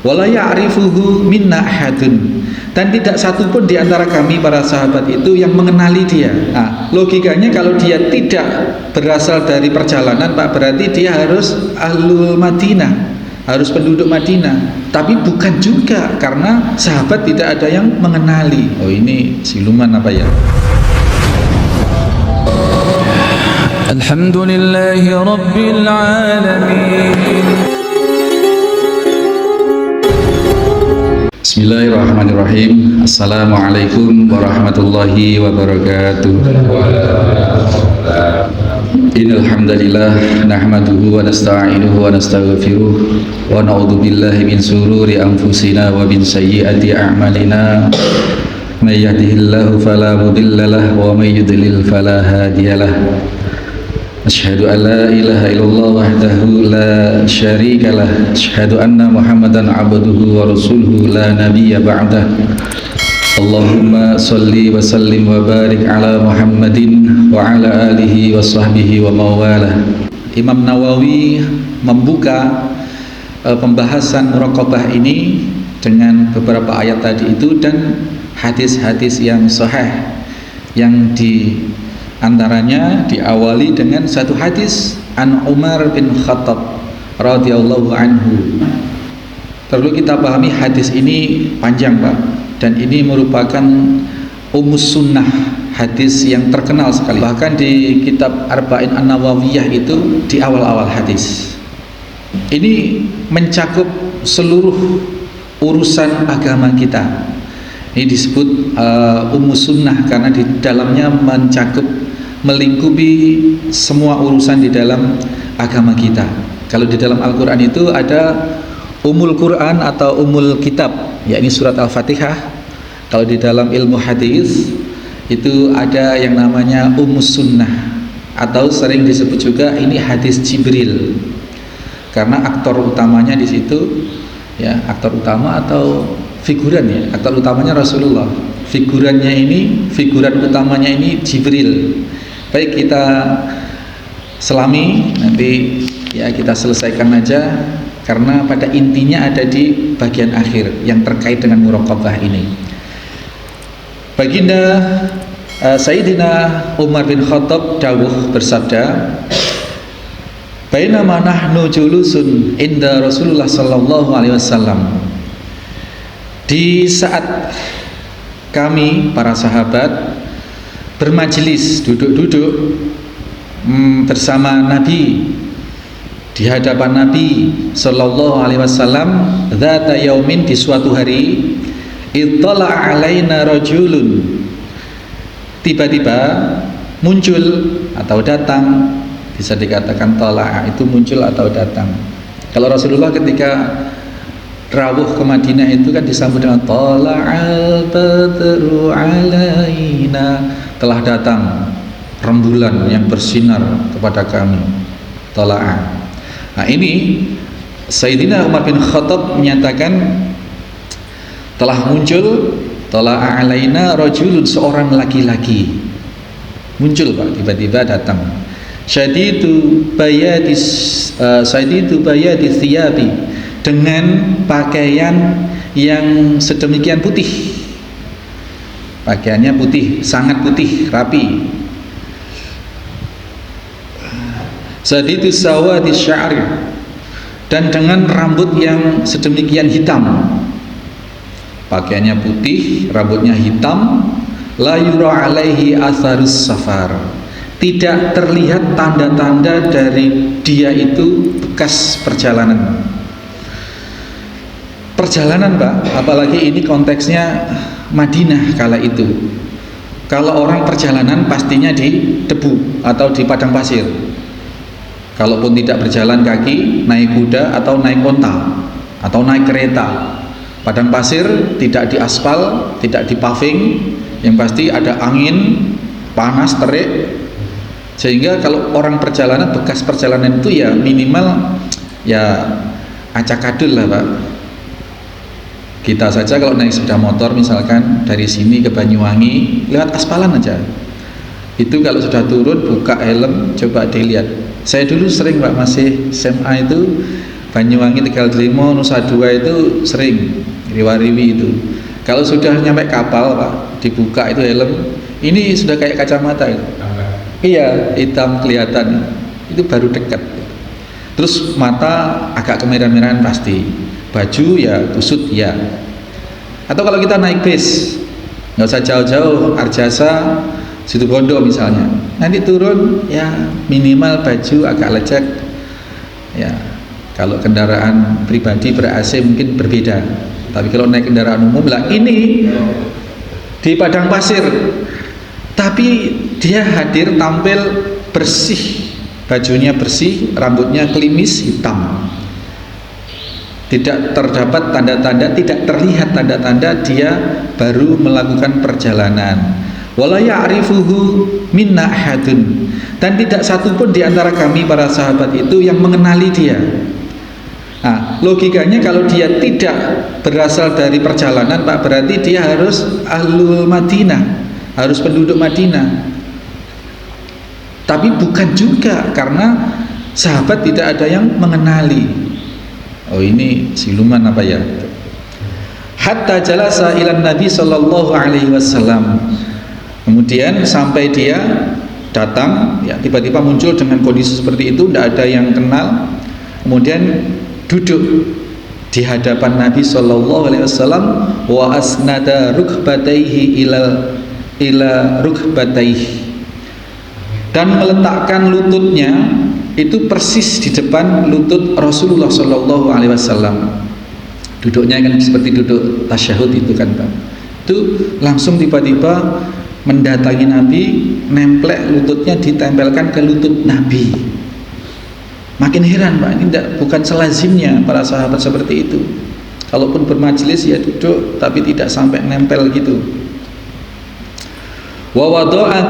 wala ya'rifuhu minna ahadun, dan tidak satu pun di antara kami para sahabat itu yang mengenali dia. Nah, logikanya kalau dia tidak berasal dari perjalanan, Pak, berarti dia harus ahlul Madinah, harus penduduk Madinah. Tapi bukan juga, karena sahabat tidak ada yang mengenali. Oh, ini siluman apa ya? Alhamdulillahi Rabbil Alamin. Bismillahirrahmanirrahim. Assalamualaikum warahmatullahi wabarakatuh. Innal hamdalillah nahmaduhu wa nasta'inuhu wa nastaghfiruh wa na'udzu billahi min shururi anfusina wa min sayyiati a'malina. May yahdihillahu fala mudilla lahu wa may yudlil fala hadiyalah. Asyhadu an la ilaha illallah wahdahu la syarikalah, asyhadu anna Muhammadan abduhu wa rasuluhu la nabiyya ba'dah. Allahumma salli wa sallim wa barik ala Muhammadin wa ala alihi wa sahbihi wa mawalah. Imam Nawawi membuka pembahasan muraqabah ini dengan beberapa ayat tadi itu dan hadis-hadis yang sahih, yang di antaranya diawali dengan satu hadis an Umar bin Khattab radhiyallahu anhu. Perlu kita pahami hadis ini panjang, Pak, dan ini merupakan ummus sunnah, hadis yang terkenal sekali. Bahkan di kitab Arba'in An-Nawawiyah itu di awal-awal hadis. Ini mencakup seluruh urusan agama kita. Ini disebut ummus sunnah karena di dalamnya melingkupi semua urusan di dalam agama kita. Kalau di dalam Al-Quran itu ada umul Quran atau umul kitab, yakni surat Al-Fatihah. Kalau di dalam ilmu hadis itu ada yang namanya ummus sunnah, atau sering disebut juga ini hadis Jibril, karena aktor utamanya di situ, ya, aktor utama atau figuran, ya, aktor utamanya Rasulullah, figuran utamanya ini Jibril. Baik, kita selami, nanti ya kita selesaikan aja, karena pada intinya ada di bagian akhir yang terkait dengan muraqabah ini. Baginda Sayyidina Umar bin Khattab dawuh bersabda, bainama nahnu julusun inda Rasulullah sallallahu alaihi wasallam, di saat kami para sahabat bermajelis, duduk-duduk bersama Nabi, di hadapan Nabi sallallahu alaihi wasallam, dzata yaumin, di suatu hari, ittala alaina rajulun, tiba-tiba muncul atau datang, bisa dikatakan tala itu muncul atau datang. Kalau Rasulullah ketika rawuh ke Madinah itu kan disambut dengan tala'al badru alaina, telah datang rembulan yang bersinar kepada kami, tala'a. Nah, ini Sayyidina Umar bin Khattab menyatakan telah muncul tala'a alaina rajulun, seorang laki-laki muncul, Pak, tiba-tiba datang. Syadidu bayadi thiyabi, dengan pakaian yang sedemikian putih, pakaiannya putih, sangat putih, rapi. Sadidu sawadi sya'ri, dan dengan rambut yang sedemikian hitam, pakaiannya putih, rambutnya hitam. La yura alaihi atharus safar, tidak terlihat tanda-tanda dari dia itu bekas perjalanan, Pak, apalagi ini konteksnya Madinah kala itu. Kalau orang perjalanan pastinya di debu atau di padang pasir. Kalaupun tidak berjalan kaki, naik kuda atau naik onta atau naik kereta. Padang pasir, tidak di aspal, tidak di paving, yang pasti ada angin, panas, terik. Sehingga kalau orang perjalanan, bekas perjalanan itu ya minimal ya acak-adul lah, Pak. Kita saja kalau naik sepeda motor misalkan dari sini ke Banyuwangi lewat aspalan aja, itu kalau sudah turun buka helm coba dilihat. Saya dulu sering, Pak, masih SMA itu Banyuwangi, Tegal Trimo, Nusa Dua itu sering riwa-riwi itu. Kalau sudah nyampe kapal Pak, dibuka itu helm, ini sudah kayak kacamata itu. Iya, hitam kelihatan, itu baru dekat. Terus mata agak kemerah-merahan pasti, baju ya kusut ya. Atau kalau kita naik bis, nggak usah jauh-jauh, Arjasa, Situbondo misalnya, nanti turun ya minimal baju agak lecek. Ya, kalau kendaraan pribadi ber-AC mungkin berbeda. Tapi kalau naik kendaraan umum lah, ini di padang pasir, tapi dia hadir tampil bersih, bajunya bersih, rambutnya klimis hitam, tidak terdapat tanda-tanda, tidak terlihat tanda-tanda dia baru melakukan perjalanan. Wala ya'rifuhu minna ahadun, dan tidak satupun di antara kami para sahabat itu yang mengenali dia. Nah, logikanya kalau dia tidak berasal dari perjalanan Pak, berarti dia harus ahlul Madinah, harus penduduk Madinah. Tapi bukan juga, karena sahabat tidak ada yang mengenali. Oh, ini siluman apa ya? Hatta jalasa ilan Nabi sallallahu alaihi wasallam. Kemudian sampai dia datang, ya tiba-tiba muncul dengan kondisi seperti itu, tidak ada yang kenal. Kemudian duduk di hadapan Nabi sallallahu alaihi wasallam, wa asnada rukbataihi ila rukbataihi, dan meletakkan lututnya itu persis di depan lutut Rasulullah sallallahu alaihi wasallam. Duduknya kan seperti duduk tasyahud itu kan Pak. Itu langsung tiba-tiba mendatangi Nabi, nemplek lututnya, ditempelkan ke lutut Nabi. Makin heran Pak, ini bukan selazimnya para sahabat seperti itu. Kalaupun bermajelis ya duduk, tapi tidak sampai nempel gitu. Wa wada'a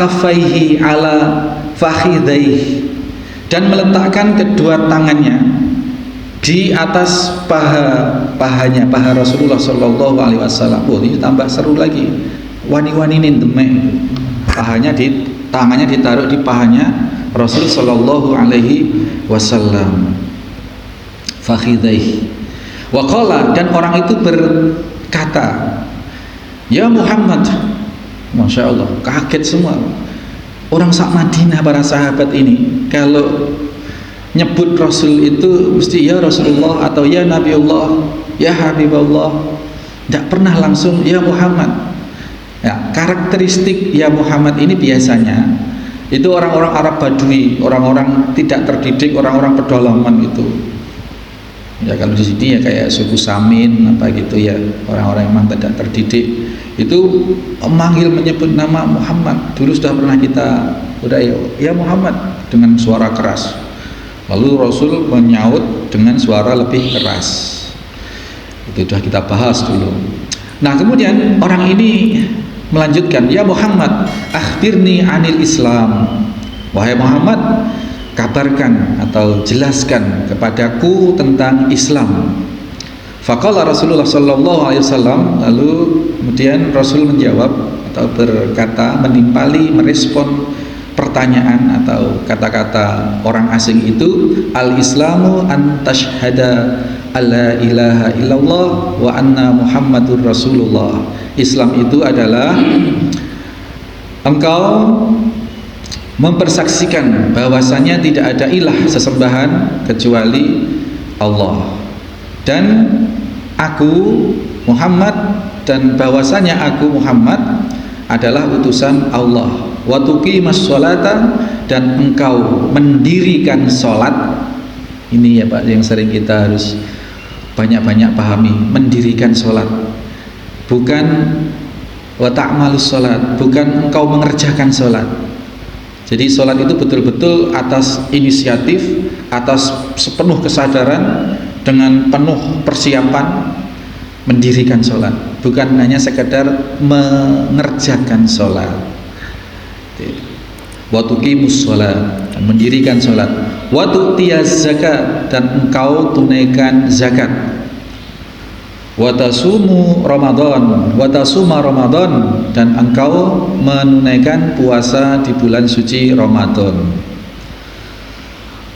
kaffaihi ala fakhidaihi, dan meletakkan kedua tangannya di atas paha Rasulullah sallallahu alaihi wasallam. Oh, ini tambah seru lagi. Wani-waninin demek. Tangannya ditaruh di pahanya Rasul sallallahu alaihi wasallam. Fakhidaihi. Wa qala, dan orang itu berkata, ya Muhammad. Masya Allah, kaget semua orang sak Madinah para sahabat ini. Kalau nyebut Rasul itu mesti ya Rasulullah atau ya Nabiullah, ya Habibullah, tidak pernah langsung ya Muhammad. Ya, karakteristik ya Muhammad ini biasanya itu orang-orang Arab Badui, orang-orang tidak terdidik, orang-orang pedalaman itu. Ya kalau di sini ya kayak suku Samin apa gitu ya, orang-orang yang memang tidak terdidik itu menyebut nama Muhammad. Dulu sudah pernah kita ya Muhammad dengan suara keras. Lalu Rasul menyaut dengan suara lebih keras. Itu sudah kita bahas dulu. Nah, kemudian orang ini melanjutkan, ya Muhammad, akhbirni anil Islam. Wahai Muhammad, kabarkan atau jelaskan kepadaku tentang Islam. Faqala Rasulullah sallallahu alaihi wasallam, lalu kemudian Rasul menjawab atau berkata, menimpali, merespon pertanyaan atau kata-kata orang asing itu, al-islamu an tashhada alla ilaha illallah wa anna muhammadur rasulullah. Islam itu adalah engkau mempersaksikan bahwasanya tidak ada ilah sesembahan kecuali Allah, dan aku Muhammad, dan bahwasanya aku Muhammad adalah utusan Allah. Wa tuqimas sholata, dan engkau mendirikan sholat. Ini ya Pak yang sering kita harus banyak-banyak pahami, mendirikan sholat, bukan wa ta'malus sholat, bukan engkau mengerjakan sholat. Jadi sholat itu betul-betul atas inisiatif, atas sepenuh kesadaran, dengan penuh persiapan mendirikan sholat, bukan hanya sekedar mengerjakan sholat. Wa tuqimus sholat, dan mendirikan sholat. Wa tu'tiyaz zakat, dan engkau tunaikan zakat. Wa tasumu Ramadan, wa tasuma Ramadan, dan engkau menunaikan puasa di bulan suci Ramadan.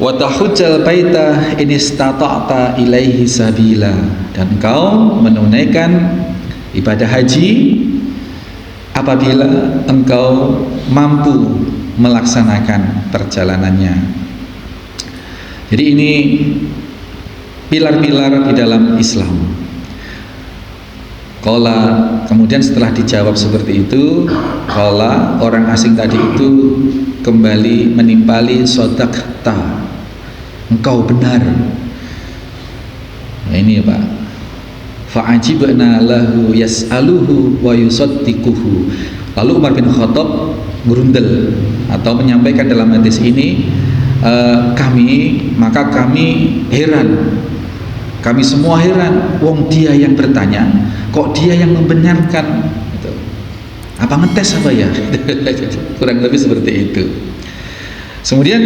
wa tahujjal baita in istata'ta ilaihi sabila, dan engkau menunaikan ibadah haji apabila engkau mampu melaksanakan perjalanannya. Jadi ini pilar-pilar di dalam Islam. Kemudian setelah dijawab seperti itu, orang asing tadi itu kembali menimpali sodaqta, engkau benar. Nah ini ya Pak, fa'ajibna lahu yas'aluhu wa yusaddiquhu. Lalu Umar bin Khattab merundel atau menyampaikan dalam hadis ini, kami heran, kami semua heran, wong dia yang bertanya, kok dia yang membenarkan gitu. Apa ngetes apa ya? Kurang lebih seperti itu. Kemudian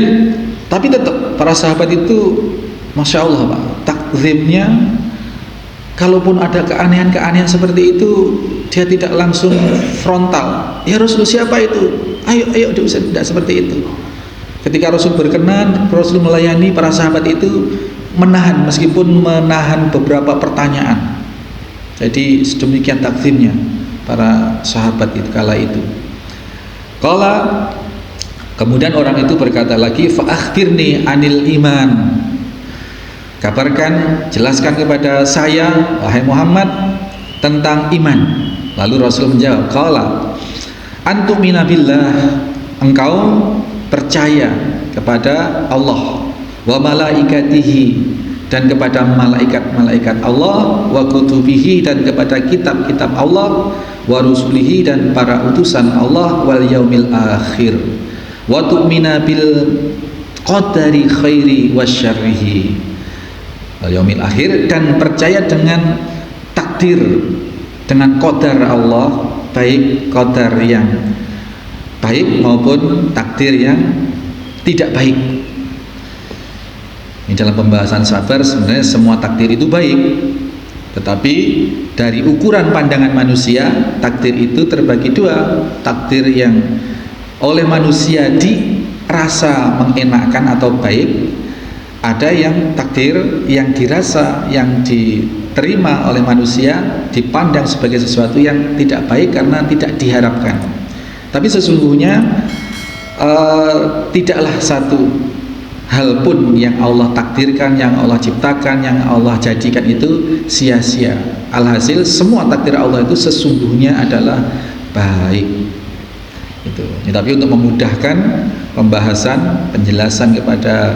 tapi tetap para sahabat itu Masya Allah Pak, takzimnya, kalaupun ada keanehan-keanehan seperti itu, dia tidak langsung frontal, ya Rasul siapa itu, ayo tidak seperti itu. Ketika Rasul berkenan, Rasul melayani para sahabat itu menahan, meskipun menahan beberapa pertanyaan. Jadi sedemikian takzimnya para sahabat itu kala itu. Kemudian orang itu berkata lagi, fa akhbirni anil iman, kabarkan, jelaskan kepada saya wahai Muhammad tentang iman. Lalu Rasul menjawab, antumina billah, engkau percaya kepada Allah, wa malaikatihi, dan kepada malaikat-malaikat Allah, wa kutubihi, dan kepada kitab-kitab Allah, wa rusulihi, dan para utusan Allah, wal yaumil akhir, wa tu'mina bil qadari khairi wasyarrihi, wal yaumil akhir, dan percaya dengan takdir, dengan qadar Allah, baik qadar yang baik maupun takdir yang tidak baik. Ini dalam pembahasan sabar, sebenarnya semua takdir itu baik, tetapi dari ukuran pandangan manusia, takdir itu terbagi dua. Takdir yang oleh manusia dirasa mengenakan atau baik, ada yang takdir yang dirasa, yang diterima oleh manusia dipandang sebagai sesuatu yang tidak baik karena tidak diharapkan. Tapi sesungguhnya tidaklah satu hal pun yang Allah takdirkan, yang Allah ciptakan, yang Allah jadikan itu sia-sia. Alhasil semua takdir Allah itu sesungguhnya adalah baik. Itu. Ya, tapi untuk memudahkan pembahasan, penjelasan kepada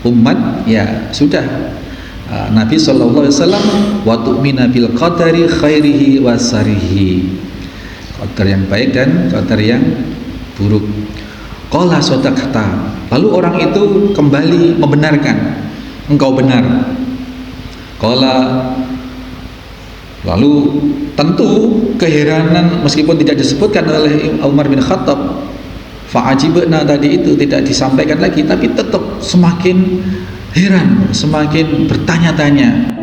umat, ya sudah. Nabi SAW wa tu'mina bil qadari khairihi wa sarihi, qadar yang baik dan qadar yang buruk. Qala sodaqta, lalu orang itu kembali membenarkan, engkau benar. Lalu tentu keheranan, meskipun tidak disebutkan oleh Umar bin Khattab, fa'ajibna tadi itu tidak disampaikan lagi, tapi tetap semakin heran, semakin bertanya-tanya.